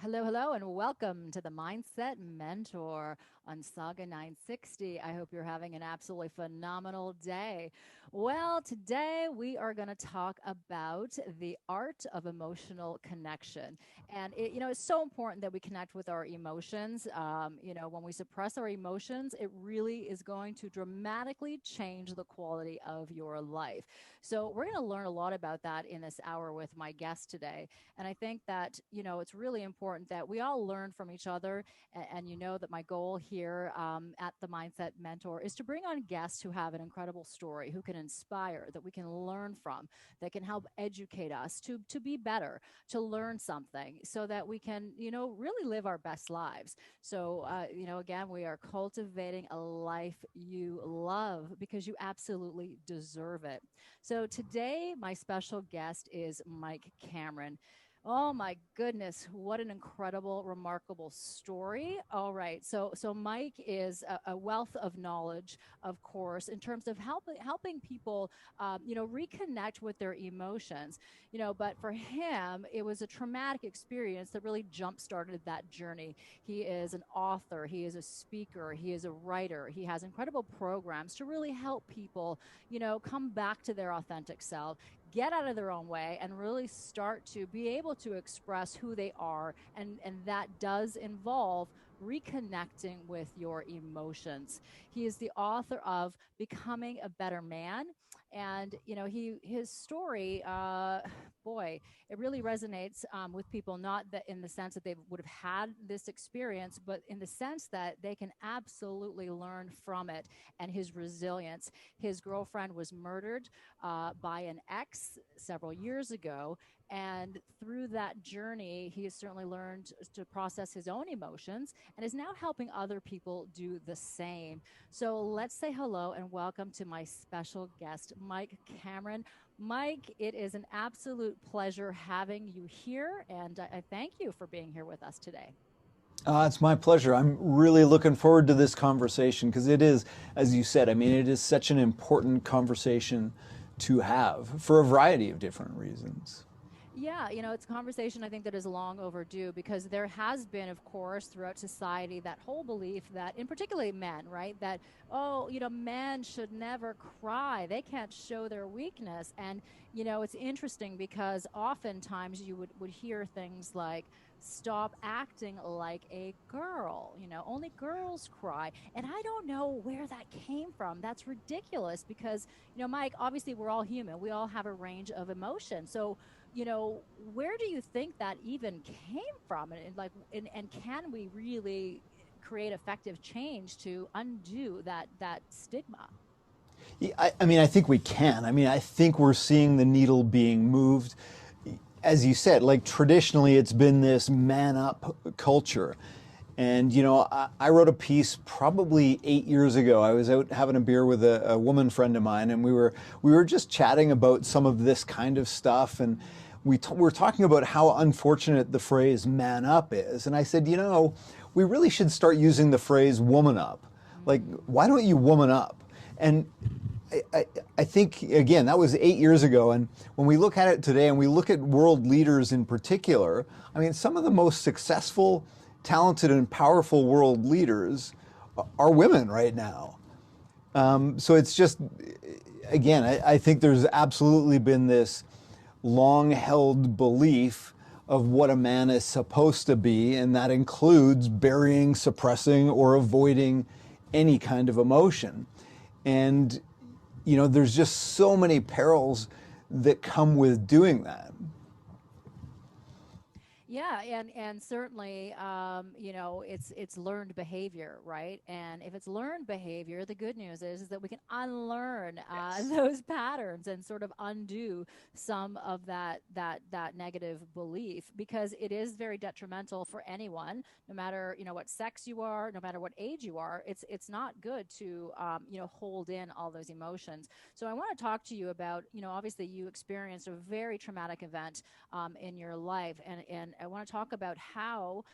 Hello, hello, and welcome to the Mindset Mentor on Saga 960. I hope you're having an absolutely phenomenal day. Well, today we are going to talk about the art of emotional connection. And it's so important that we connect with our emotions. When we suppress our emotions, it really is going to dramatically change the quality of your life. So, we're going to learn a lot about that in this hour with my guest today. And I think that, it's really important that we all learn from each other. And you know that my goal here at the Mindset Mentor is to bring on guests who have an incredible story, who can inspire, that we can learn from, that can help educate us to be better, to learn something so that we can, really live our best lives. So, again, we are cultivating a life you love because you absolutely deserve it. So today, my special guest is Mike Cameron. Oh my goodness, what an incredible, remarkable story. All right. So Mike is a wealth of knowledge, of course, in terms of helping people reconnect with their emotions. But for him, it was a traumatic experience that really jump started that journey. He is an author, he is a speaker, he is a writer. He has incredible programs to really help people, come back to their authentic self, get out of their own way, and really start to be able to express who they are. And that does involve reconnecting with your emotions. He is the author of Becoming a Better Man. And his story, boy, it really resonates with people, not that in the sense that they would have had this experience, but in the sense that they can absolutely learn from it. And his resilience. His girlfriend was murdered by an ex several years ago. And through that journey, he has certainly learned to process his own emotions and is now helping other people do the same. So let's say hello and welcome to my special guest, Mike Cameron. Mike, it is an absolute pleasure having you here, and I thank you for being here with us today. It's my pleasure. I'm really looking forward to this conversation because it is, as you said, I mean, it is such an important conversation to have for a variety of different reasons. Yeah, it's a conversation I think that is long overdue because there has been, of course, throughout society that whole belief that, in particularly men, right, that, oh, men should never cry. They can't show their weakness. And, it's interesting because oftentimes you would hear things like, stop acting like a girl, only girls cry. And I don't know where that came from. That's ridiculous because, Mike, obviously we're all human. We all have a range of emotion. So, where do you think that even came from? And can we really create effective change to undo that stigma? Yeah, I mean, I think we can. I mean, I think we're seeing the needle being moved. As you said, like traditionally, it's been this man up culture. And, I wrote a piece probably 8 years ago. I was out having a beer with a woman friend of mine, and we were just chatting about some of this kind of stuff. And we're talking about how unfortunate the phrase man up is. And I said, we really should start using the phrase woman up. Like, Mm. why don't you woman up? And I think, again, that was 8 years ago. And when we look at it today and we look at world leaders in particular, I mean, some of the most successful, talented, and powerful world leaders are women right now. So it's just, again, I think there's absolutely been this long held belief of what a man is supposed to be, and that includes burying, suppressing, or avoiding any kind of emotion. And there's just so many perils that come with doing that. Yeah, and certainly, it's learned behavior, right? And if it's learned behavior, the good news is that we can unlearn Yes. those patterns and sort of undo some of that negative belief because it is very detrimental for anyone, no matter what sex you are, no matter what age you are. It's not good to hold in all those emotions. So I want to talk to you about obviously you experienced a very traumatic event in your life, and I want to talk about how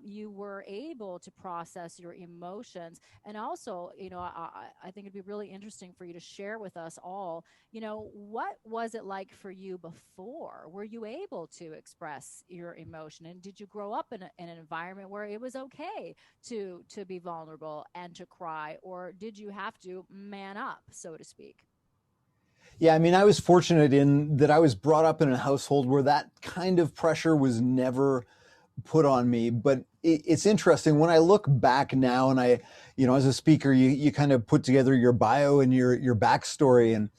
you were able to process your emotions. And also, I think it'd be really interesting for you to share with us all, what was it like for you before? Were you able to express your emotion? And did you grow up in an environment where it was okay to be vulnerable and to cry? Or did you have to man up, so to speak? Yeah, I mean, I was fortunate in that I was brought up in a household where that kind of pressure was never put on me. But it's interesting when I look back now, and as a speaker, you kind of put together your bio and your backstory. And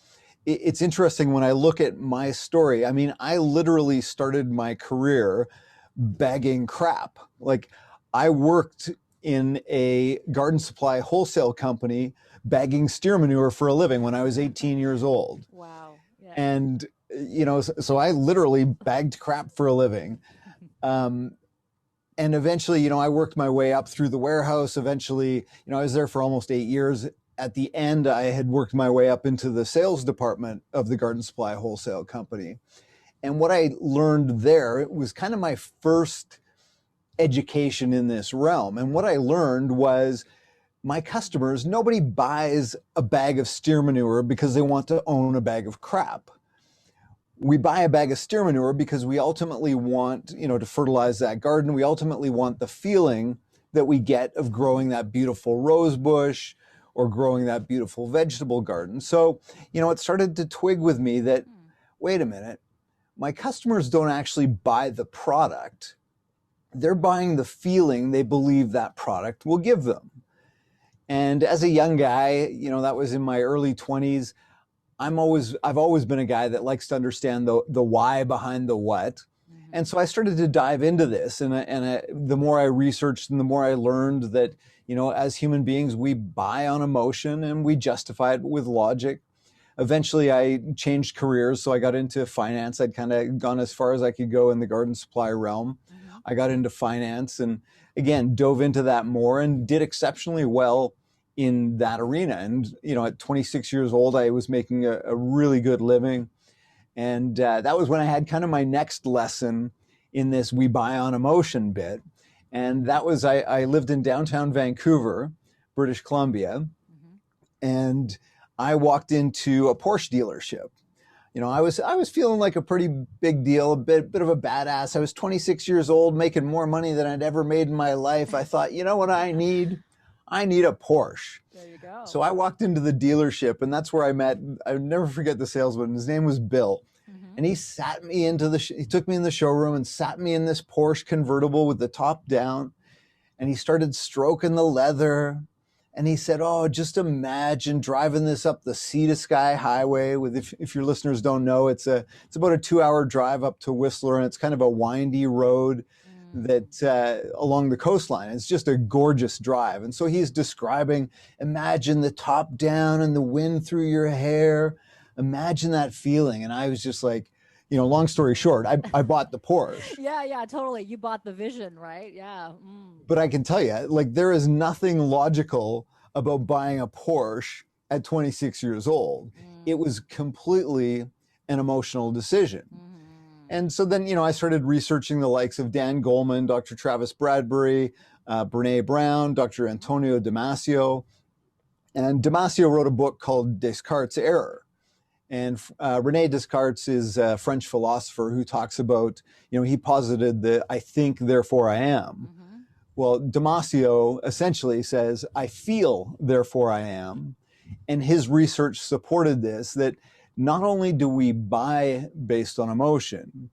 it's interesting when I look at my story. I mean, I literally started my career bagging crap. Like, I worked in a garden supply wholesale company bagging steer manure for a living when I was 18 years old. Wow. Yeah. And, so I literally bagged crap for a living. Um, and eventually, I worked my way up through the warehouse. Eventually, I was there for almost 8 years. At the end, I had worked my way up into the sales department of the garden supply wholesale company. And what I learned there, it was kind of my first education in this realm. And what I learned was my customers, nobody buys a bag of steer manure because they want to own a bag of crap. We buy a bag of steer manure because we ultimately want, to fertilize that garden. We ultimately want the feeling that we get of growing that beautiful rose bush or growing that beautiful vegetable garden. So, it started to twig with me that, wait a minute, my customers don't actually buy the product. They're buying the feeling they believe that product will give them. And as a young guy, that was in my early 20s, I've always been a guy that likes to understand the why behind the what. And so I started to dive into this, and the more I researched and the more I learned that, as human beings, we buy on emotion and we justify it with logic. Eventually, I changed careers, so I got into finance. I'd kind of gone as far as I could go in the garden supply realm. I got into finance and, again, dove into that more and did exceptionally well in that arena. And, at 26 years old, I was making a really good living. And that was when I had kind of my next lesson in this we buy on emotion bit. And that was, I lived in downtown Vancouver, British Columbia, and I walked into a Porsche dealership. I was feeling like a pretty big deal, a bit of a badass. I was 26 years old, making more money than I'd ever made in my life. I thought, you know what I need? I need a Porsche. There you go. So I walked into the dealership, and that's where I met, I would never forget the salesman. His name was Bill. And he sat me he took me in the showroom and sat me in this Porsche convertible with the top down. And he started stroking the leather. And he said, oh, just imagine driving this up the Sea to Sky Highway with, if your listeners don't know, it's about a 2-hour drive up to Whistler, and it's kind of a windy road that along the coastline. It's just a gorgeous drive. And so he's describing, imagine the top down and the wind through your hair. Imagine that feeling. And I was just like, long story short, I bought the Porsche. Yeah, totally. You bought the vision, right? Yeah. But I can tell you, like, there is nothing logical about buying a Porsche at 26 years old. It was completely an emotional decision. And so then, I started researching the likes of Dan Goleman, Dr. Travis Bradbury, Brene Brown, Dr. Antonio Damasio. And Damasio wrote a book called Descartes' Error. And René Descartes is a French philosopher who talks about, he posited the I think, therefore I am. Well, Damasio essentially says, I feel, therefore I am. And his research supported this, that not only do we buy based on emotion,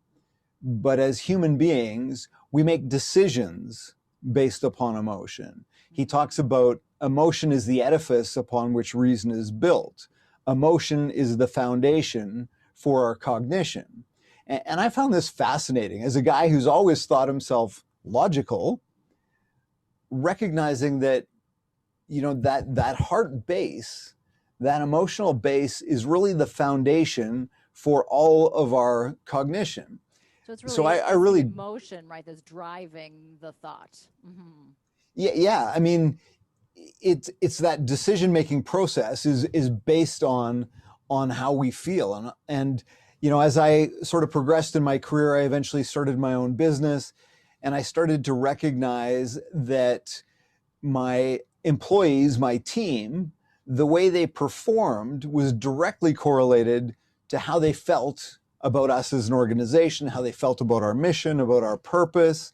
but as human beings, we make decisions based upon emotion. He talks about emotion is the edifice upon which reason is built. Emotion is the foundation for our cognition. And I found this fascinating as a guy who's always thought himself logical, recognizing that, that heart base, that emotional base is really the foundation for all of our cognition. So it's really, so I really emotion, right, that's driving the thought. Yeah. I mean, it's that decision-making process is based on how we feel. And as I sort of progressed in my career, I eventually started my own business, and I started to recognize that my employees, my team, the way they performed was directly correlated to how they felt about us as an organization, how they felt about our mission, about our purpose.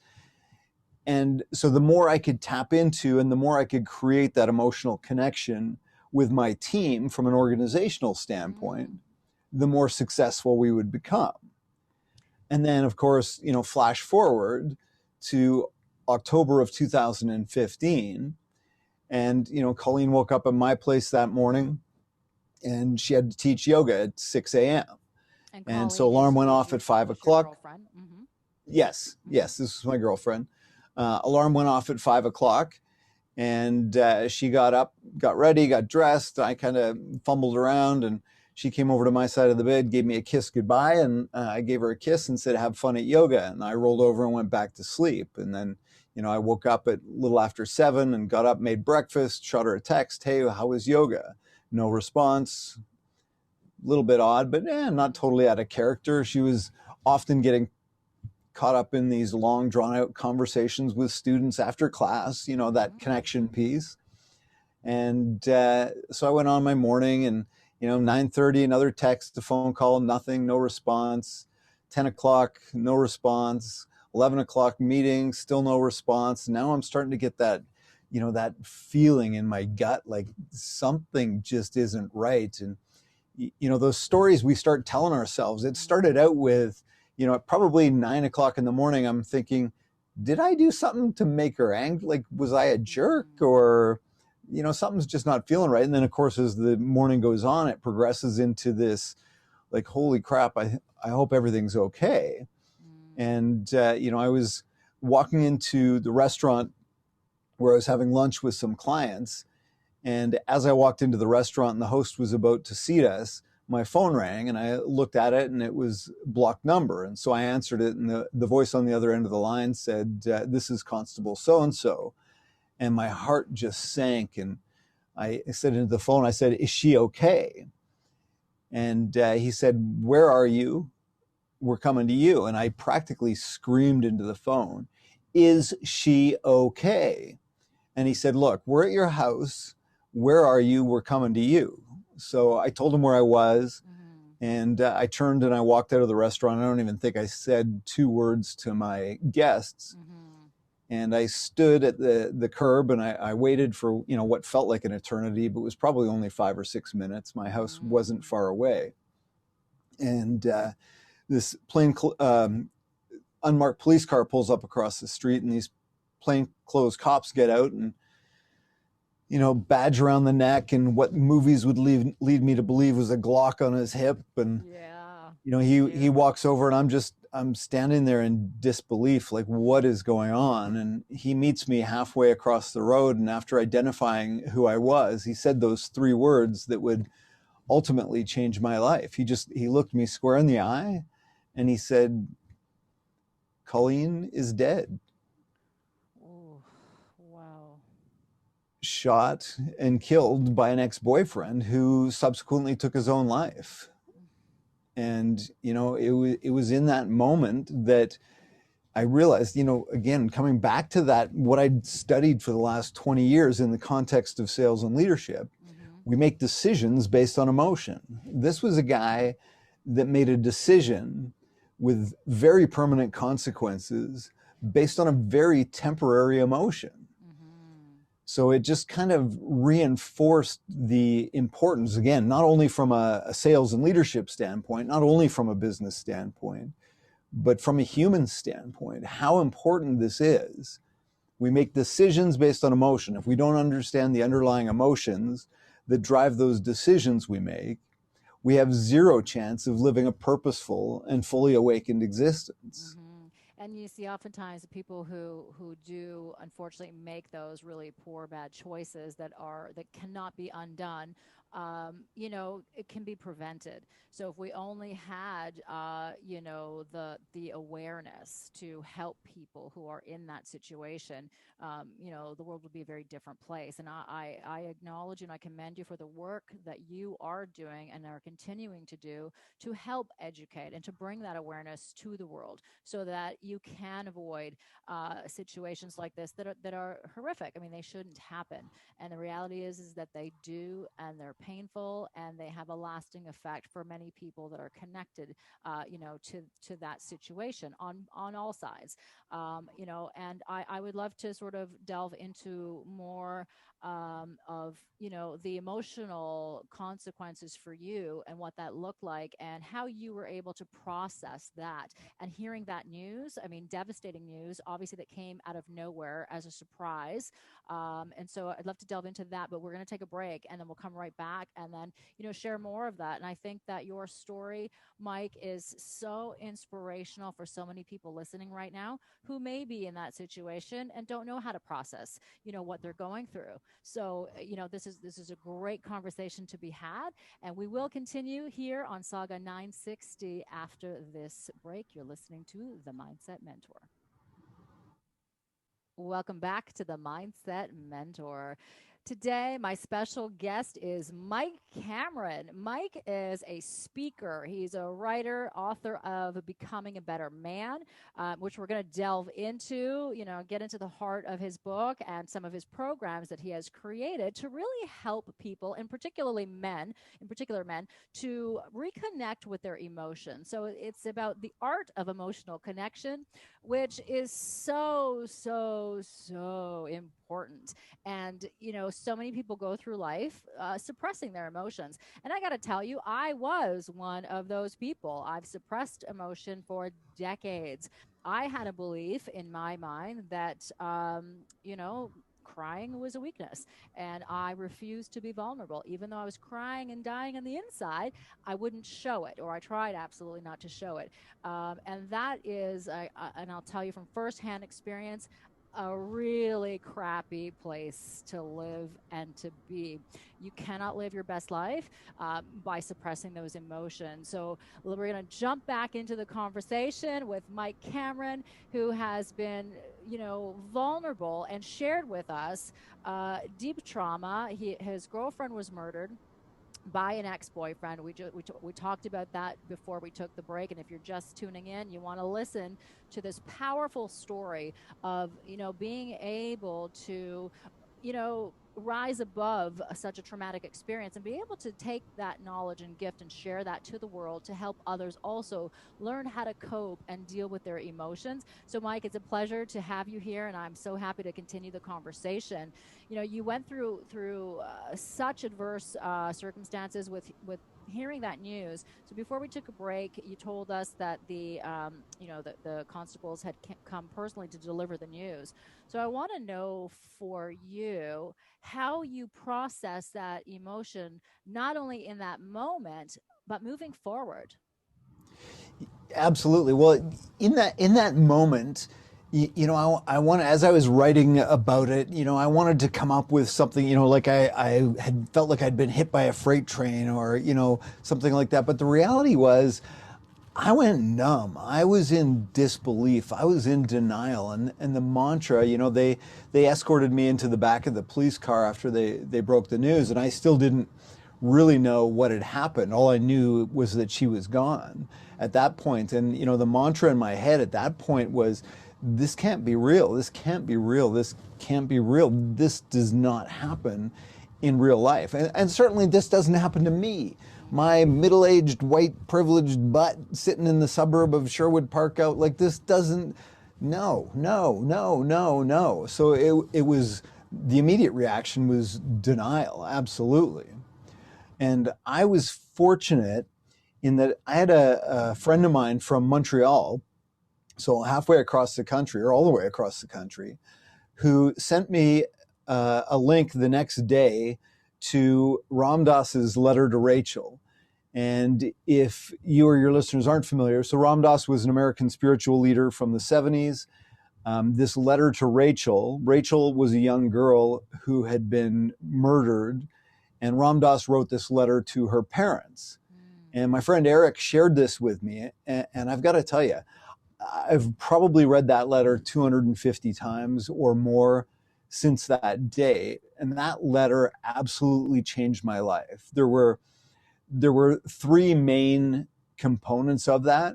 And so the more I could tap into and the more I could create that emotional connection with my team from an organizational standpoint, Mm. the more successful we would become. And then, of course, flash forward to October of 2015. And, Colleen woke up at my place that morning and she had to teach yoga at 6 a.m. And And so Colleen alarm went is off your at 5 is your o'clock. girlfriend. Mm-hmm. Yes, Mm-hmm. yes, this was my girlfriend. Alarm went off at 5 o'clock, and she got up, got ready, got dressed. I kind of fumbled around, and she came over to my side of the bed, gave me a kiss goodbye, and I gave her a kiss and said, "Have fun at yoga." And I rolled over and went back to sleep. And then, I woke up at a little after 7 and got up, made breakfast, shot her a text, "Hey, how was yoga?" No response. A little bit odd, but not totally out of character. She was often getting caught up in these long drawn out conversations with students after class, that Mm. connection piece. And so I went on my morning, and 9:30, another text, a phone call, nothing, no response. 10 o'clock, no response. 11 o'clock meeting, still no response. Now I'm starting to get that, that feeling in my gut, like something just isn't right. And those stories we start telling ourselves. It started out with, at probably 9 o'clock in the morning, I'm thinking, did I do something to make her angry? Like, was I a jerk, Mm. or, something's just not feeling right? And then, of course, as the morning goes on, it progresses into this, like, holy crap, I hope everything's okay. Mm. And, I was walking into the restaurant where I was having lunch with some clients, and as I walked into the restaurant and the host was about to seat us, my phone rang and I looked at it and it was blocked number. And so I answered it, and the voice on the other end of the line said, "This is Constable so and so." And my heart just sank. And I said into the phone, I said, "Is she okay?" And he said, "Where are you? We're coming to you." And I practically screamed into the phone, "Is she okay?" And he said, "Look, we're at your house. Where are you? We're coming to you." So I told him where I was, Mm. and I turned and I walked out of the restaurant. I don't even think I said two words to my guests. Mm-hmm. And I stood at the curb, and I waited for, what felt like an eternity, but was probably only 5 or 6 minutes. My house wasn't Mm. far away. And this unmarked police car pulls up across the street, and these plainclothes cops get out and, badge around the neck, and what movies would lead me to believe was a Glock on his hip. And, Yeah. he Cute. walks over, and I'm standing there in disbelief, like, what is going on? And he meets me halfway across the road. And after identifying who I was, he said those three words that would ultimately change my life. He looked me square in the eye and he said, "Colleen is dead." Oh, wow. Shot and killed by an ex-boyfriend who subsequently took his own life. And it was in that moment that I realized, again, coming back to that, what I'd studied for the last 20 years in the context of sales and leadership, Mm-hmm. we make decisions based on emotion. This was a guy that made a decision with very permanent consequences based on a very temporary emotion. Mm-hmm. So it just kind of reinforced the importance, again, not only from a sales and leadership standpoint, not only from a business standpoint, but from a human standpoint, how important this is. We make decisions based on emotion. If we don't understand the underlying emotions that drive those decisions we make, we have zero chance of living a purposeful and fully awakened existence. Mm-hmm. And you see, oftentimes, the people who do unfortunately make those really poor, bad choices that cannot be undone it can be prevented. So if we only had, the awareness to help people who are in that situation, the world would be a very different place. And I acknowledge and I commend you for the work that you are doing and are continuing to do to help educate and to bring that awareness to the world so that you can avoid situations like this that are horrific. I mean, they shouldn't happen. And the reality is that they do, and they're painful, and they have a lasting effect for many people that are connected, to that situation on all sides. And I would love to sort of delve into more of the emotional consequences for you and what that looked like and how you were able to process that and hearing that news. I mean, devastating news, obviously, that came out of nowhere as a surprise. And so I'd love to delve into that, but we're going to take a break and then we'll come right back and then, share more of that. And I think that your story, Mike, is so inspirational for so many people listening right now who may be in that situation and don't know how to process, what they're going through. So, this is a great conversation to be had, and we will continue here on Saga 960 after this break. You're listening to The Mindset Mentor. Welcome back to the Mindset Mentor. Today, my special guest is Mike Cameron. Mike is a speaker. He's a writer, author of Becoming a Better Man, which we're going to delve into, get into the heart of his book and some of his programs that he has created to really help people, and particularly men, in particular men, to reconnect with their emotions. So it's about the art of emotional connection, which is so, so, so important. And, so many people go through life suppressing their emotions. And I got to tell you, I was one of those people. I've suppressed emotion for decades. I had a belief in my mind that, crying was a weakness, and I refused to be vulnerable. Even though I was crying and dying on the inside, I wouldn't show it, or I tried absolutely not to show it. And that is, and I'll tell you from firsthand experience, a really crappy place to live and to be. You cannot live your best life by suppressing those emotions. So we're going to jump back into the conversation with Mike Cameron, who has been, vulnerable and shared with us deep trauma. His girlfriend was murdered by an ex-boyfriend. We talked about that before we took the break, and if you're just tuning in, you want to listen to this powerful story of being able to rise above such a traumatic experience and be able to take that knowledge and gift and share that to the world to help others also learn how to cope and deal with their emotions. So Mike, it's a pleasure to have you here, and I'm so happy to continue the conversation. You went through such adverse circumstances with hearing that news. So before we took a break, you told us that the constables had come personally to deliver the news. So I want to know for you how you process that emotion, not only in that moment, but moving forward. Absolutely. Well, in that moment, I want to, as I was writing about it, I wanted to come up with something, like I had felt like I'd been hit by a freight train or, something like that. But the reality was, I went numb. I was in disbelief. I was in denial. And the mantra, they escorted me into the back of the police car after they broke the news, and I still didn't really know what had happened. All I knew was that she was gone at that point. And, the mantra in my head at that point was, this can't be real. This can't be real. This can't be real. This does not happen in real life. And certainly this doesn't happen to me. My middle-aged, white, privileged butt sitting in the suburb of Sherwood Park out like this doesn't, no, no, no, no, no. So it was, the immediate reaction was denial, absolutely. And I was fortunate in that I had a friend of mine from Montreal, so halfway across the country, or all the way across the country, who sent me a link the next day to Ram Dass's letter to Rachel. And if you or your listeners aren't familiar, so Ram Dass was an American spiritual leader from the 70s. This letter to Rachel was a young girl who had been murdered, And Ram Dass wrote this letter to her parents. Mm. And my friend Eric shared this with me. And I've got to tell you, I've probably read that letter 250 times or more since that day. And that letter absolutely changed my life. There were three main components of that.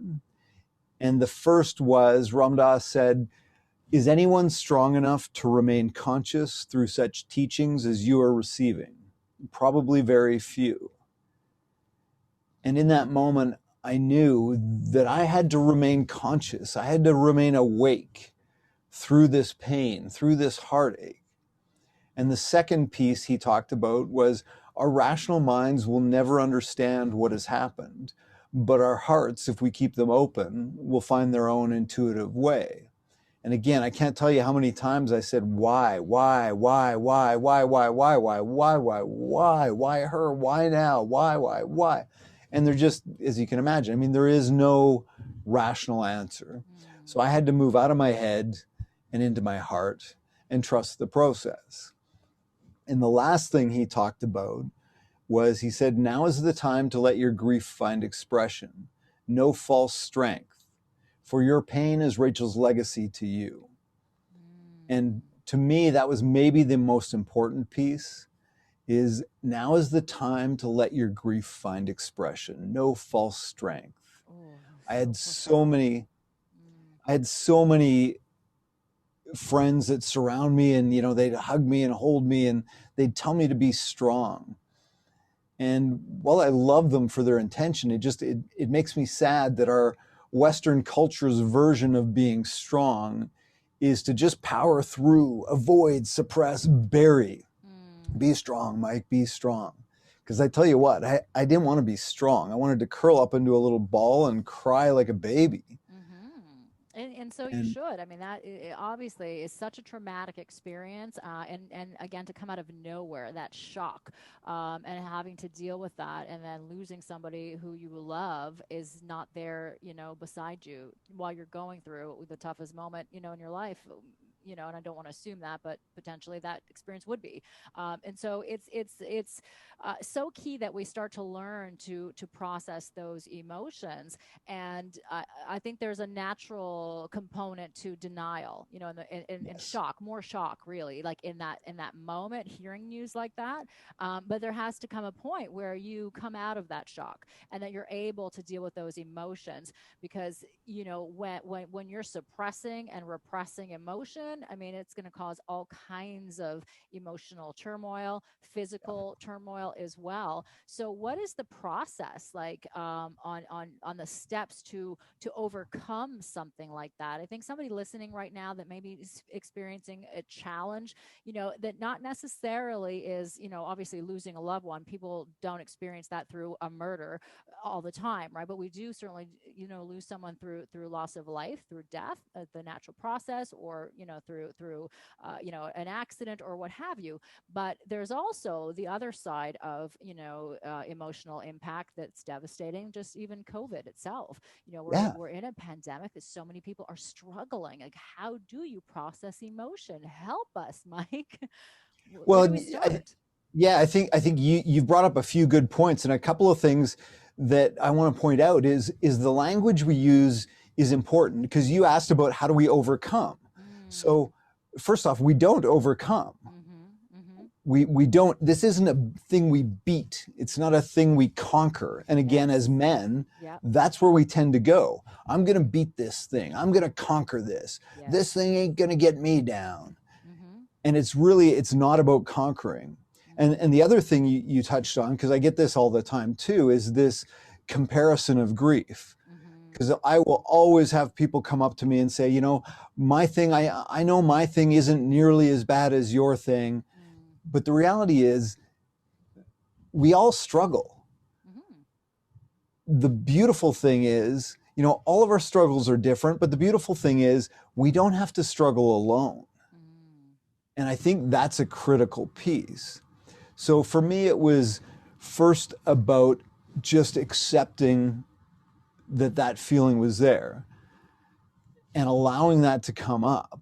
And the first was Ram Dass said, "Is anyone strong enough to remain conscious through such teachings as you are receiving? Probably very few." And in that moment, I knew that I had to remain conscious. I had to remain awake through this pain, through this heartache. And the second piece he talked about was our rational minds will never understand what has happened, but our hearts, if we keep them open, will find their own intuitive way. And again, I can't tell you how many times I said, why her, why now, why? And they're just, as you can imagine, I mean, there is no rational answer. So I had to move out of my head and into my heart and trust the process. And the last thing he talked about was he said, now is the time to let your grief find expression. No false strength, for your pain is Rachel's legacy to you. And to me, that was maybe the most important piece, is now is the time to let your grief find expression. No false strength. Oh, I so had so profound. many, I had so many friends that surround me, and they'd hug me and hold me and they'd tell me to be strong. And while I love them for their intention, it makes me sad that our Western culture's version of being strong is to just power through, avoid, suppress, bury. Be strong, Mike, be strong. Because I tell you what, I didn't want to be strong. I wanted to curl up into a little ball and cry like a baby. And so you And should. I mean, that obviously is such a traumatic experience, and again, to come out of nowhere, that shock, and having to deal with that, and then losing somebody who you love is not there, beside you while you're going through the toughest moment, in your life. And I don't want to assume that, but potentially that experience would be. And so it's so key that we start to learn to process those emotions. And I think there's a natural component to denial, in yes, shock, more shock, really, like in that moment, hearing news like that. But there has to come a point where you come out of that shock and that you're able to deal with those emotions, because when you're suppressing and repressing emotion, I mean, it's going to cause all kinds of emotional turmoil, physical turmoil as well. So, what is the process like, on the steps to overcome something like that? I think somebody listening right now that maybe is experiencing a challenge, that not necessarily is, obviously losing a loved one. People don't experience that through a murder all the time, right? But we do certainly, lose someone through loss of life, through death, the natural process, or through an accident or what have you. But there's also the other side of emotional impact that's devastating. Just even COVID itself. We're yeah. we're in a pandemic that so many people are struggling. Like, how do you process emotion? Help us, Mike. Where do Well, we start? yeah, I think you've brought up a few good points, and a couple of things that I want to point out is the language we use is important, because you asked about how do we overcome. Mm, So first off, we don't overcome. mm-hmm. We don't. This isn't a thing we beat. It's not a thing we conquer. And again, as Yes. men, Yep. that's where we tend to go. I'm going to beat this thing. I'm going to conquer this. This Yes. thing ain't going to get me down. Mm-hmm. And it's not about conquering. And the Mm-hmm. other thing you touched on, because I get this all the time too, is this comparison of grief. Mm-hmm. Because I will always have people come up to me and say, my thing, I know my thing isn't nearly as bad as your thing. Mm, But the reality is we all struggle. mm-hmm. The beautiful thing is, all of our struggles are different, but the beautiful thing is we don't have to struggle alone. Mm, And I think that's a critical piece. So for me, it was first about just accepting that feeling was there and allowing that to come up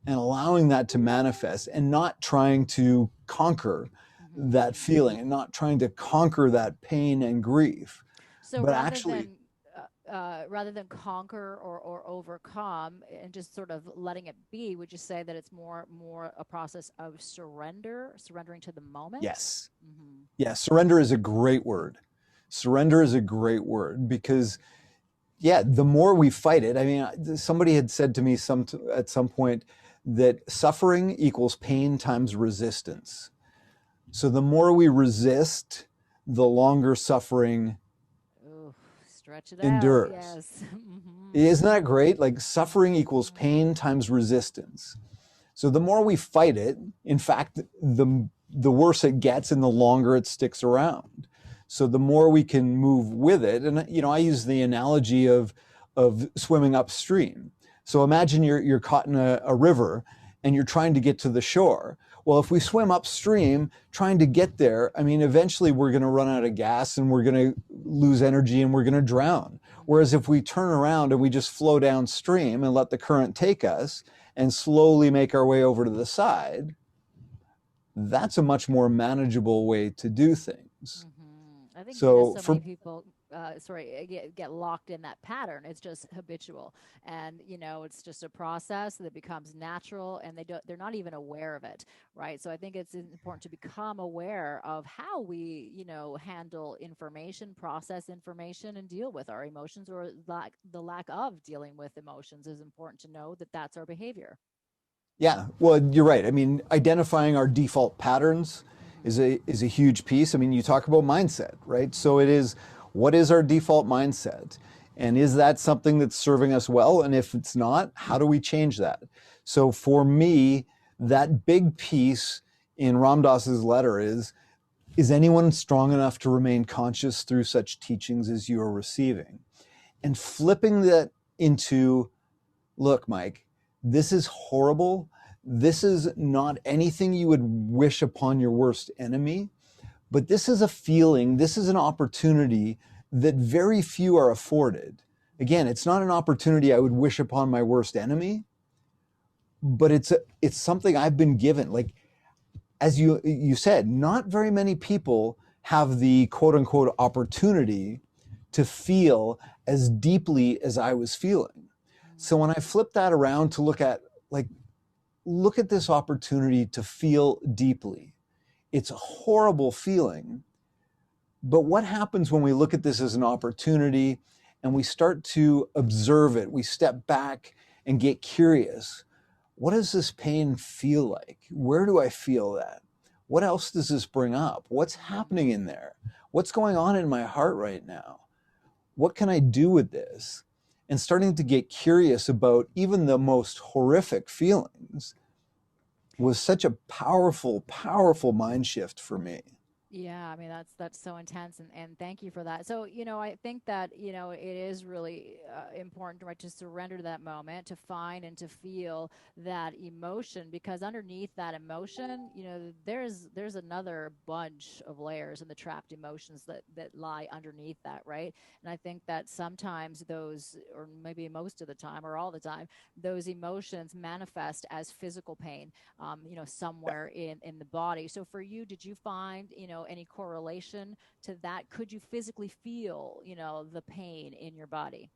and allowing that to manifest and not trying to conquer. that feeling and not trying to conquer that pain and grief, So but actually, rather than conquer or overcome and just sort of letting it be, would you say that it's more a process of surrendering to the moment? yes. Hmm. Yeah, surrender is a great word. Surrender is a great word because, yeah, the more we fight it, I mean, somebody had said to me at some point that suffering equals pain times resistance. So the more we resist, the longer suffering Ooh, stretch it out. endures. Yes. Hmm. Isn't that great? Like suffering equals Hmm. pain times resistance. So the more we fight it, in fact, the worse it gets and the longer it sticks around. So the more we can move with it, and I use the analogy of swimming upstream. So imagine you're caught in a river and you're trying to get to the shore. Well, if we swim upstream trying to get there, I mean, eventually we're going to run out of gas and we're going to lose energy and we're going to drown. Whereas if we turn around and we just flow downstream and let the current take us, and slowly make our way over to the side, that's a much more manageable way to do things. I think because So so many for people, get locked in that pattern. It's just habitual, and it's just a process that becomes natural, and they're not even aware of it, right? So I think it's important to become aware of how we, handle information, process information, and deal with our emotions, or the lack of dealing with emotions is important to know that that's our behavior. Yeah, well, you're right. I mean, identifying our default patterns Hmm. is a huge piece. I mean, you talk about mindset, right? So it Hmm. is, what is our default mindset? And is that something that's serving us well? And if it's not, how do we change that? So for me, that big piece in Ram Dass's letter is anyone strong enough to remain conscious through such teachings as you are receiving? And flipping that into, look, Mike, this is horrible. This is not anything you would wish upon your worst enemy, but this is a feeling, this is an opportunity that very few are afforded. Again, it's not an opportunity I would wish upon my worst enemy, but it's something I've been given. Like as you said, not very many people have the quote unquote opportunity to feel as deeply as I was feeling. So when I flip that around to like look at this opportunity to feel deeply. It's a horrible feeling, but what happens when we look at this as an opportunity and we start to observe it? We step back and get curious. What does this pain feel like? Where do I feel that? What else does this bring up? What's happening in there? What's going on in my heart right now? What can I do with this? And starting to get curious about even the most horrific feelings was such a powerful, powerful mind shift for me. Yeah, I mean that's so intense, and thank you for that. So I think that it is really important, right, to surrender to that moment, to find and to feel that emotion, because underneath that emotion, there's another bunch of layers and the trapped emotions that lie underneath that, right? And I think that sometimes those, or maybe most of the time or all the time, those emotions manifest as physical pain, somewhere in the body. So for you, did you find, any correlation to that? Could you physically feel, the pain in your body?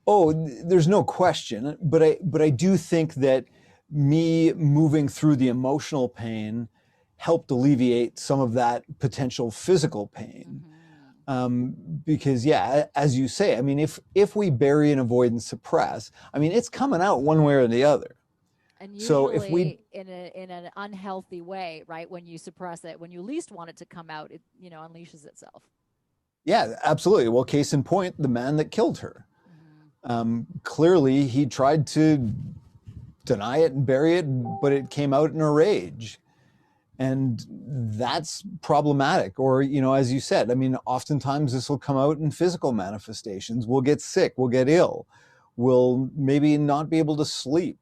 Oh, there's no question, but I do think that me moving through the emotional pain helped alleviate some of that potential physical pain. Hmm. Because yeah, as you say, I mean, if we bury and avoid and suppress, I mean, it's coming out one way or the other. And So if we, usually in an unhealthy way, right? When you suppress it, when you least want it to come out, it unleashes itself. yeah, absolutely. Well, case in point, the man that killed her. Hmm. Clearly, he tried to deny it and bury it, but it came out in a rage. And that's problematic. Or, as you said, I mean, oftentimes this will come out in physical manifestations. We'll get sick, we'll get ill, we'll maybe not be able to sleep.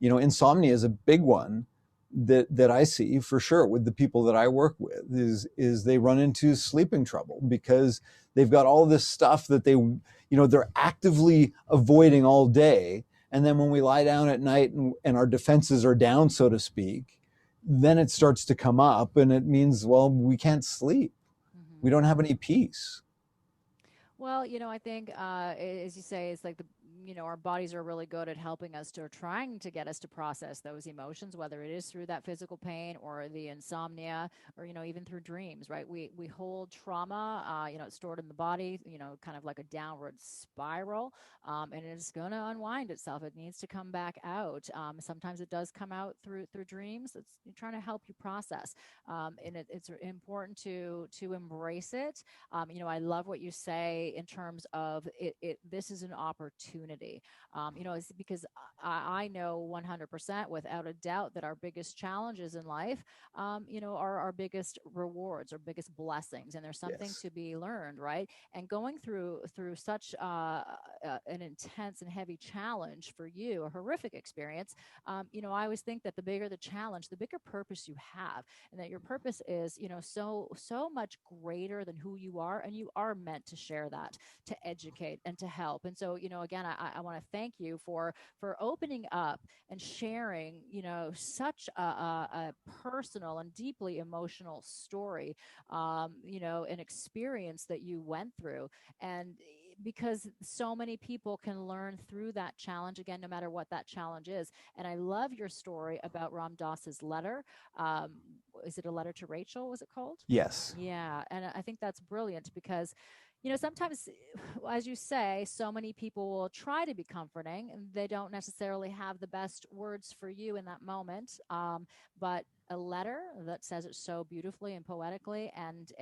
Insomnia is a big one that I see for sure with the people that I work with is they run into sleeping trouble because they've got all this stuff that they're actively avoiding all day. And then when we lie down at night and our defenses are down, so to speak, then it starts to come up, and it means, well, we can't sleep. We Hmm. don't have any peace. Well, I think, as you say, it's like our bodies are really good at helping us to trying to get us to process those emotions, whether it is through that physical pain or the insomnia, or, even through dreams, right? We hold trauma, it's stored in the body, kind of like a downward spiral, and it's going to unwind itself. It needs to come back out. Sometimes it does come out through dreams. It's trying to help you process, and it's important to embrace it. I love what you say in terms of this is an opportunity. It's because I know 100% without a doubt that our biggest challenges in life, are our biggest rewards or biggest blessings, and there's something Yes. to be learned, right? And going through such an intense and heavy challenge for you, a horrific experience. I always think that the bigger the challenge, the bigger purpose you have, and that your purpose is, so much greater than who you are, and you are meant to share that, to educate and to help. And so, again, I want to thank you for opening up and sharing, such a personal and deeply emotional story, an experience that you went through. And because so many people can learn through that challenge, again, no matter what that challenge is. And I love your story about Ram Dass's letter. um, is it a letter to Rachel? Was it called? Yes. Yeah, and I think that's brilliant because, sometimes, as you say, so many people will try to be comforting, and they don't necessarily have the best words for you in that moment. But a letter that says it so beautifully and poetically, and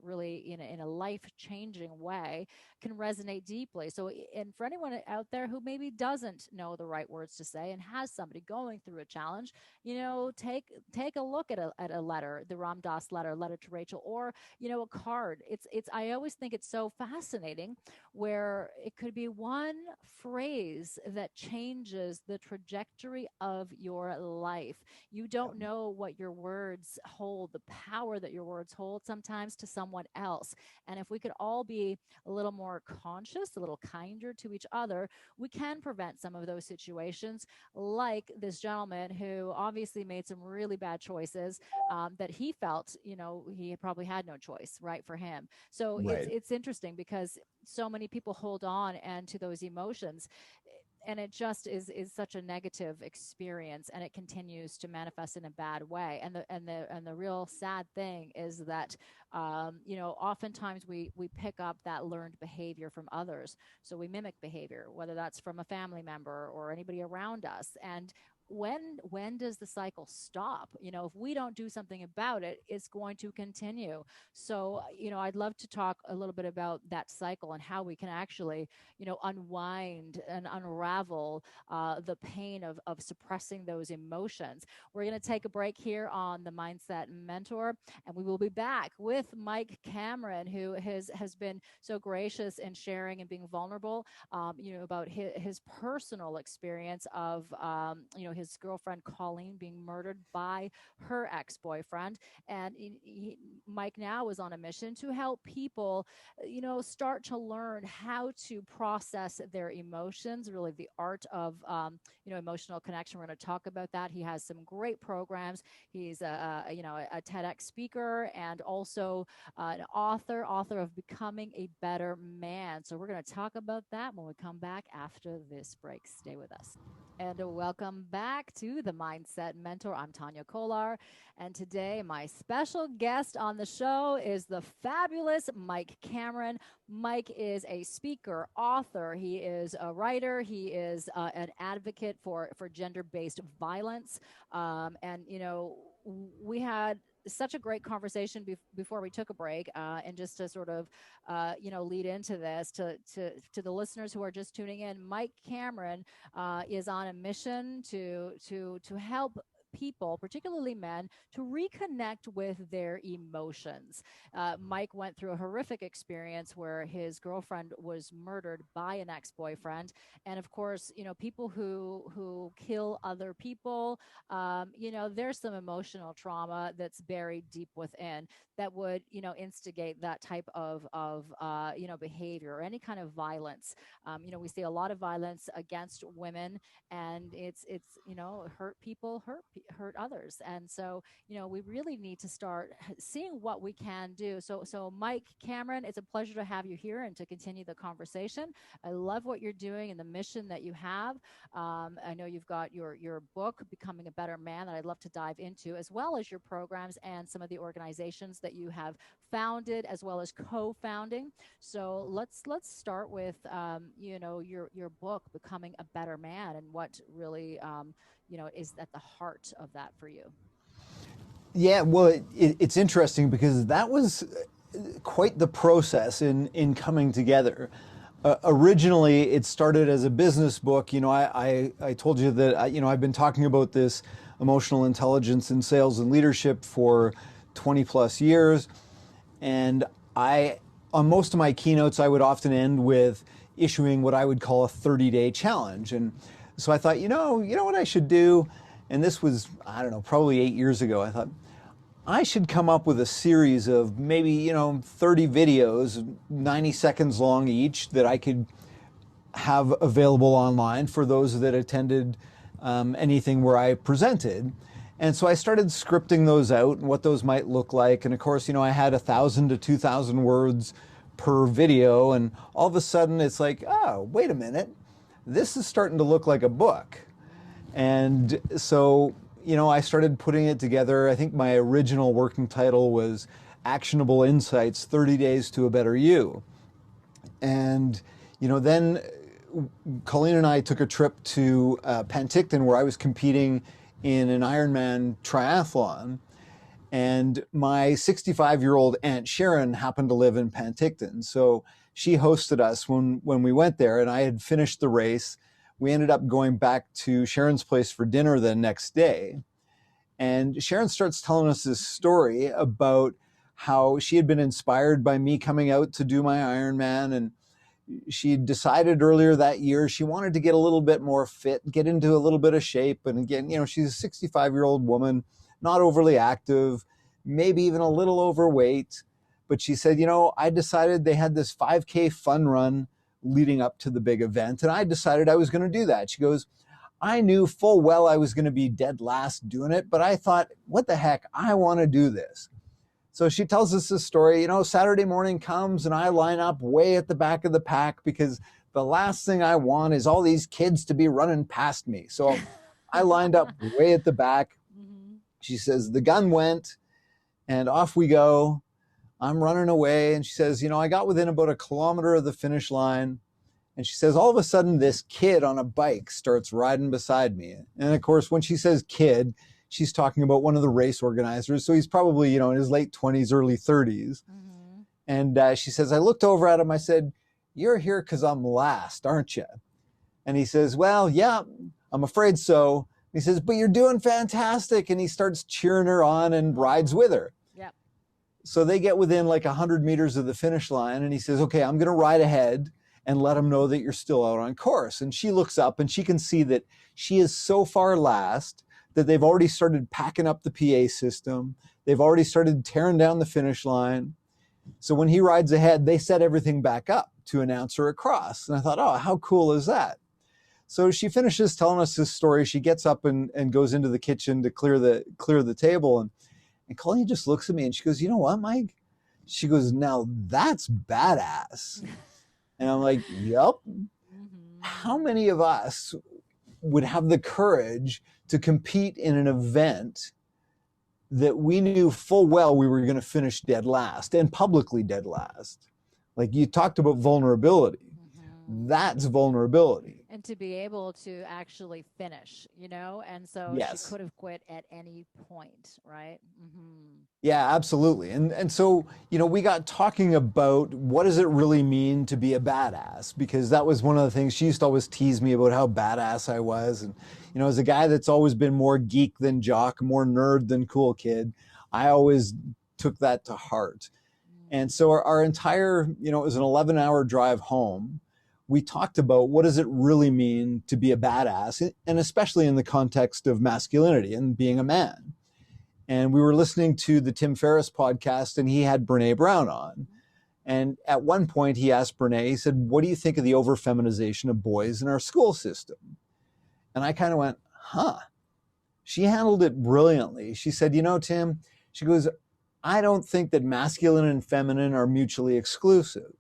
really in a life changing way, can resonate deeply. So, and for anyone out there who maybe doesn't know the right words to say and has somebody going through a challenge, take a look at a letter, the Ram Dass letter, letter to Rachel, or a card. It's I always think it's so fascinating where it could be one phrase that changes the trajectory of your life. You don't know what your words hold, the power that your words hold sometimes to someone else. And if we could all be a little more conscious, a little kinder to each other, we can prevent some of those situations, like this gentleman who obviously made some really bad choices, that he felt, he probably had no choice, right, for him. So it's Right. it's interesting because so many people hold on and to those emotions, and it just is such a negative experience, and it continues to manifest in a bad way. And the real sad thing is that, oftentimes we pick up that learned behavior from others. So we mimic behavior, whether that's from a family member or anybody around us. And when does the cycle stop? If we don't do something about it, it's going to continue. So, I'd love to talk a little bit about that cycle and how we can actually, unwind and unravel the pain of suppressing those emotions. We're going to take a break here on the Mindset Mentor, and we will be back with Mike Cameron, who has been so gracious in sharing and being vulnerable, about his personal experience of, his girlfriend Colleen being murdered by her ex-boyfriend. And Mike now is on a mission to help people, start to learn how to process their emotions, really the art of, emotional connection. We're going to talk about that. He has some great programs. He's a TEDx speaker, and also an author of Becoming a Better Man. So we're going to talk about that when we come back after this break. Stay with us. And welcome back to the Mindset Mentor. I'm Tania Kolar. And today, my special guest on the show is the fabulous Mike Cameron. Mike is a speaker, author, he is a writer, he is an advocate for gender based violence. And, we had such a great conversation before we took a break, and just to sort of, lead into this to the listeners who are just tuning in. Mike Cameron is on a mission to help people, particularly men, to reconnect with their emotions. Mike went through a horrific experience where his girlfriend was murdered by an ex-boyfriend, and of course, people who kill other people, there's some emotional trauma that's buried deep within that would, instigate that type of behavior or any kind of violence. We see a lot of violence against women, and it's hurt people, hurt others. And so, we really need to start seeing what we can do. So Mike Cameron, it's a pleasure to have you here and to continue the conversation. I love what you're doing and the mission that you have. I know you've got your book, Becoming a Better Man, that I'd love to dive into, as well as your programs and some of the organizations that you have founded, as well as co-founding. So let's start with your book, Becoming a Better Man, and what really is at the heart of that for you. Yeah, well, it's interesting because that was quite the process in coming together. Originally, it started as a business book. I told you that I've been talking about this emotional intelligence in sales and leadership for 20 plus years, and on most of my keynotes, I would often end with issuing what I would call a 30-day challenge. And so I thought, you know what I should do? And this was, I don't know, probably 8 years ago. I thought I should come up with a series of maybe, 30 videos, 90 seconds long each, that I could have available online for those that attended anything where I presented. And so I started scripting those out and what those might look like. And of course, I had 1,000 to 2,000 words per video. And all of a sudden it's like, oh, wait a minute, this is starting to look like a book. And so, I started putting it together. I think my original working title was Actionable Insights, 30 Days to a Better You. And, then Colleen and I took a trip to Penticton, where I was competing in an Ironman triathlon. And my 65-year-old Aunt Sharon happened to live in Penticton. So she hosted us when we went there, and I had finished the race. We ended up going back to Sharon's place for dinner the next day. And Sharon starts telling us this story about how she had been inspired by me coming out to do my Ironman. And she decided earlier that year she wanted to get a little bit more fit, get into a little bit of shape. And again, she's a 65-year-old woman, not overly active, maybe even a little overweight. But she said, I decided they had this 5K fun run leading up to the big event, and I decided I was going to do that. She goes, I knew full well I was going to be dead last doing it, but I thought, what the heck, I want to do this. So she tells us this story. Saturday morning comes and I line up way at the back of the pack because the last thing I want is all these kids to be running past me. So I lined up way at the back. Mm-hmm. She says, the gun went and off we go. I'm running away. And she says, I got within about 1 kilometer of the finish line. And she says, all of a sudden, this kid on a bike starts riding beside me. And of course, when she says kid, she's talking about one of the race organizers. So he's probably, in his late 20s, early 30s. Mm-hmm. And she says, I looked over at him. I said, you're here because I'm last, aren't you? And he says, well, yeah, I'm afraid so. He says, but you're doing fantastic. And he starts cheering her on and rides with her. Yep. So they get within like 100 meters of the finish line. And he says, okay, I'm going to ride ahead and let them know that you're still out on course. And she looks up and she can see that she is so far last that they've already started packing up the PA system. They've already started tearing down the finish line. So when he rides ahead, they set everything back up to announce her across. And I thought, oh, how cool is that? So she finishes telling us this story. She gets up and goes into the kitchen to clear the table. And Colleen just looks at me and she goes, you know what, Mike? She goes, now that's badass. And I'm like, yep. Mm-hmm. How many of us would have the courage to compete in an event that we knew full well we were going to finish dead last and publicly dead last? Like you talked about vulnerability. Mm-hmm. That's vulnerability. And to be able to actually finish, and so yes. She could have quit at any point, right? Mm-hmm. Yeah, absolutely. And so, we got talking about what does it really mean to be a badass? Because that was one of the things she used to always tease me about how badass I was. And, as a guy that's always been more geek than jock, more nerd than cool kid, I always took that to heart. Mm-hmm. And so our entire, it was an 11-hour drive home. We talked about what does it really mean to be a badass, and especially in the context of masculinity and being a man. And we were listening to the Tim Ferriss podcast, and he had Brene Brown on. And at one point, he asked Brene, he said, what do you think of the over-feminization of boys in our school system? And I kind of went, huh. she handled it brilliantly. She said, Tim, she goes, I don't think that masculine and feminine are mutually exclusive.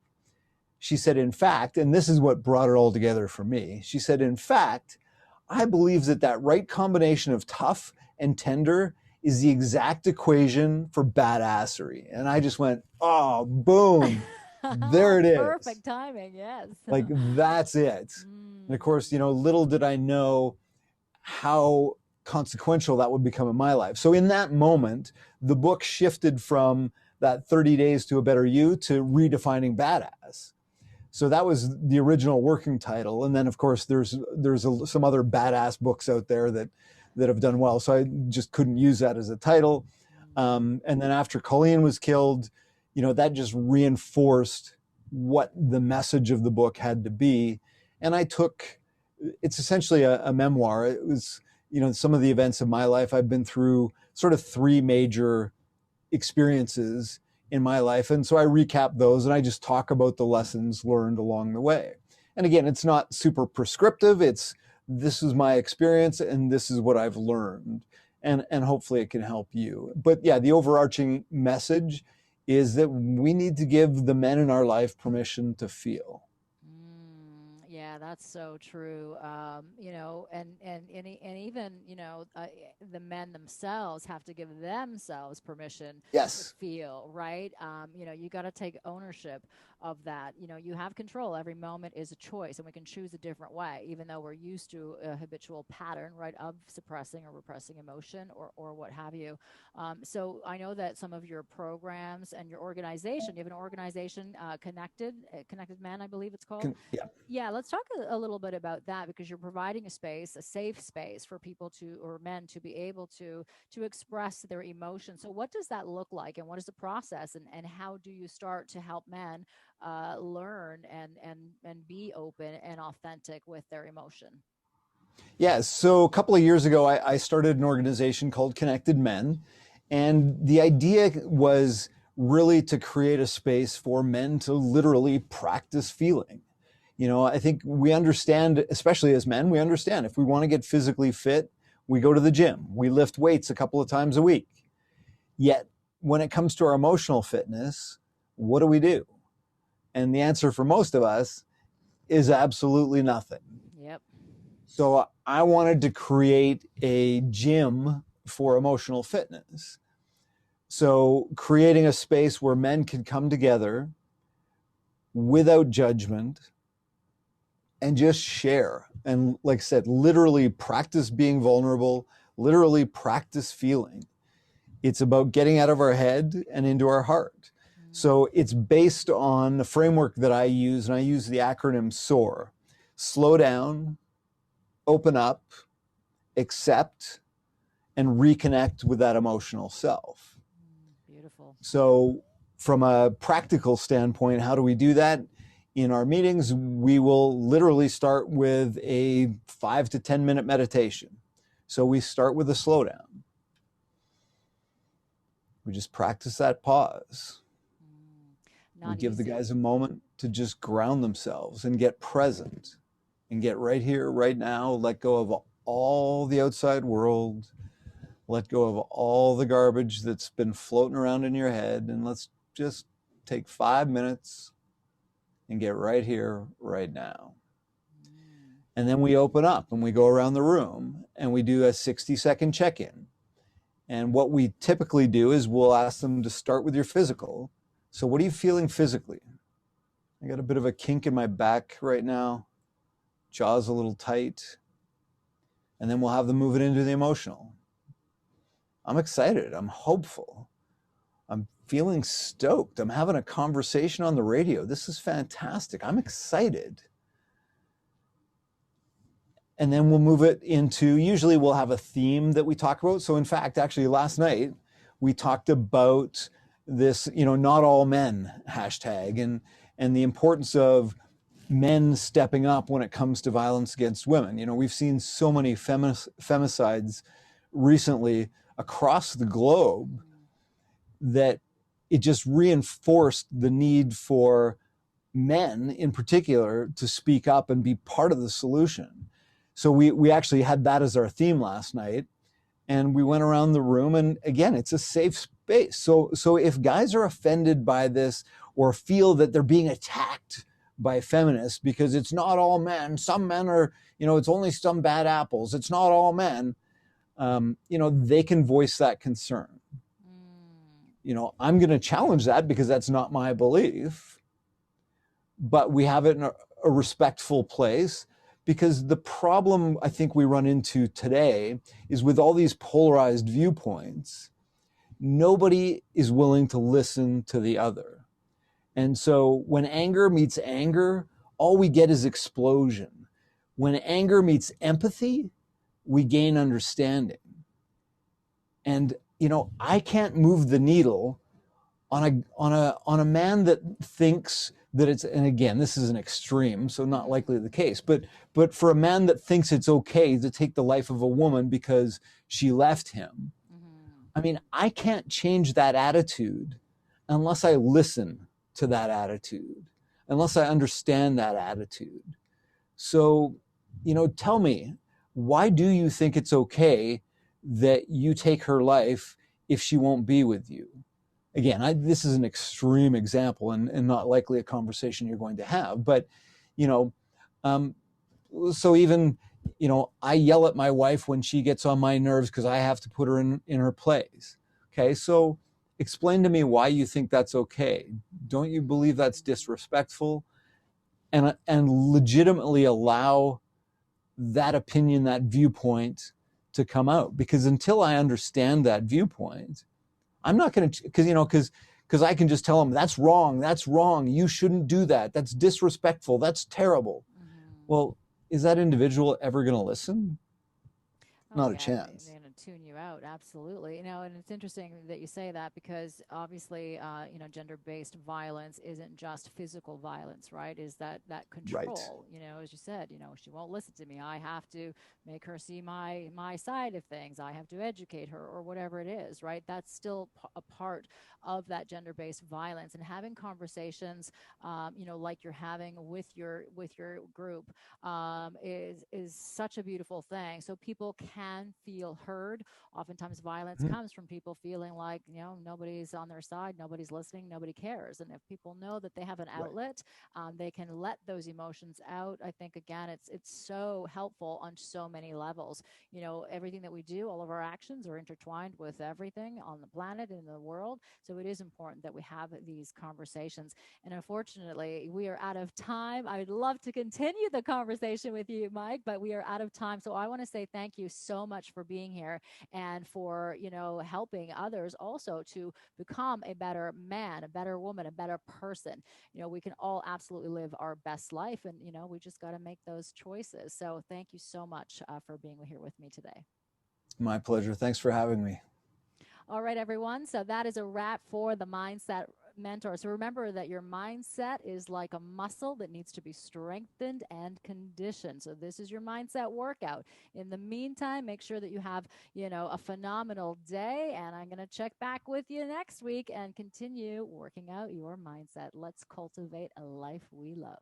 She said, in fact, and this is what brought it all together for me. She said, in fact, I believe that right combination of tough and tender is the exact equation for badassery. And I just went, oh, boom, there it is. Perfect timing, yes. Like, that's it. And of course, little did I know how consequential that would become in my life. So in that moment, the book shifted from that 30 Days to a Better You to Redefining Badass. So that was the original working title. And then, of course, there's some other badass books out there that have done well. So I just couldn't use that as a title. And then after Colleen was killed, that just reinforced what the message of the book had to be. And it's essentially a memoir. It was, some of the events of my life. I've been through sort of three major experiences in my life. And so I recap those and I just talk about the lessons learned along the way. And again, it's not super prescriptive. This is my experience and this is what I've learned. And hopefully it can help you. But yeah, the overarching message is that we need to give the men in our life permission to feel. Yeah, that's so true. And even the men themselves have to give themselves permission to Yes. feel, right? You got to take ownership of that. You have control. Every moment is a choice, and we can choose a different way, even though we're used to a habitual pattern, right, of suppressing or repressing emotion or what have you. So I know that some of your programs and your organization, you have an organization, Connected Men, I believe it's called. Yeah. Yeah, let's talk a little bit about that because you're providing a space, a safe space for people or men to be able to express their emotions. So what does that look like, and what is the process, and how do you start to help men learn and be open and authentic with their emotion? Yeah. So a couple of years ago, I started an organization called Connected Men. And the idea was really to create a space for men to literally practice feeling. I think we understand, especially as men, we understand if we want to get physically fit, we go to the gym, we lift weights a couple of times a week. Yet when it comes to our emotional fitness, what do? And the answer for most of us is absolutely nothing. Yep. So I wanted to create a gym for emotional fitness. So creating a space where men could come together without judgment and just share. And like I said, literally practice being vulnerable, literally practice feeling. It's about getting out of our head and into our heart. So it's based on the framework that I use, and I use the acronym SOAR. Slow down, open up, accept, and reconnect with that emotional self. Beautiful. So from a practical standpoint, how do we do that? In our meetings, we will literally start with a 5 to 10 minute meditation. So we start with a slowdown. We just practice that pause. We Not give the easy. guys a moment to just ground themselves and get present and get right here, right now, let go of all the outside world, let go of all the garbage that's been floating around in your head, and let's just take 5 minutes and get right here, right now. And then we open up and we go around the room and we do a 60-second check-in. And what we typically do is we'll ask them to start with your physical. So what are you feeling physically? I got a bit of a kink in my back right now. Jaw's a little tight. And then we'll have them move it into the emotional. I'm excited. I'm hopeful. I'm feeling stoked. I'm having a conversation on the radio. This is fantastic. I'm excited. And then we'll move it into, usually we'll have a theme that we talk about. So in fact, actually last night, we talked about this, not all men hashtag and the importance of men stepping up when it comes to violence against women. We've seen so many femicides recently across the globe that it just reinforced the need for men in particular to speak up and be part of the solution. So we actually had that as our theme last night. and we went around the room, and again, it's a safe space. So if guys are offended by this or feel that they're being attacked by feminists because it's not all men, some men are, it's only some bad apples, it's not all men, they can voice that concern. Mm. I'm going to challenge that because that's not my belief, but we have it in a respectful place. Because the problem I think we run into today is with all these polarized viewpoints, nobody is willing to listen to the other. And so when anger meets anger, all we get is explosion. When anger meets empathy, we gain understanding. And I can't move the needle on a man that thinks that it's, and again, this is an extreme, so not Mm. likely the case, but for a man that thinks it's okay to take the life of a woman because she left him, Hmm. I mean, I can't change that attitude unless I listen to that attitude, unless I understand that attitude. So, tell me, why do you think it's okay that you take her life if she won't be with you? Again, this is an extreme example and not likely a conversation you're going to have, but, you know, um, so even, I yell at my wife when she gets on my nerves because I have to put her in her place. Okay, so explain to me why you think that's okay. Don't you believe that's disrespectful? And legitimately allow that opinion, that viewpoint to come out. Because until I understand that viewpoint, I'm not going to, because I can just tell them that's wrong, that's wrong, you shouldn't do that, that's disrespectful, that's terrible. Hmm. Well, is that individual ever going to listen? Oh Not a yeah, chance. they're going to tune you out. Absolutely. And it's interesting that you say that because obviously, gender-based violence isn't just physical violence, right? Is that Right. control? As you said, she won't listen to me. I have to make her see my side of things. I have to educate her, or whatever it is, right? That's still a part of that gender-based violence. And having conversations, like you're having with your group is such a beautiful thing. So people can feel heard. Oftentimes, violence Mm, comes from people feeling like nobody's on their side, nobody's listening, nobody cares. And if people know that they have an right. outlet, they can let those emotions out. I think again, it's so helpful on so many levels. Everything that we do, all of our actions are intertwined with everything on the planet and in the world. So it is important that we have these conversations. And unfortunately, we are out of time. I would love to continue the conversation with you, Mike, but we are out of time. So I want to say thank you so much for being here and for, helping others also to become a better man, a better woman, a better person. We can all absolutely live our best life, and, we just got to make those choices. So thank you so much for being here with me today. My pleasure. Thanks for having me. All right, everyone. So that is a wrap for the Mindset Mentor. So remember that your mindset is like a muscle that needs to be strengthened and conditioned. So this is your mindset workout. In the meantime, make sure that you have, a phenomenal day. And I'm going to check back with you next week and continue working out your mindset. Let's cultivate a life we love.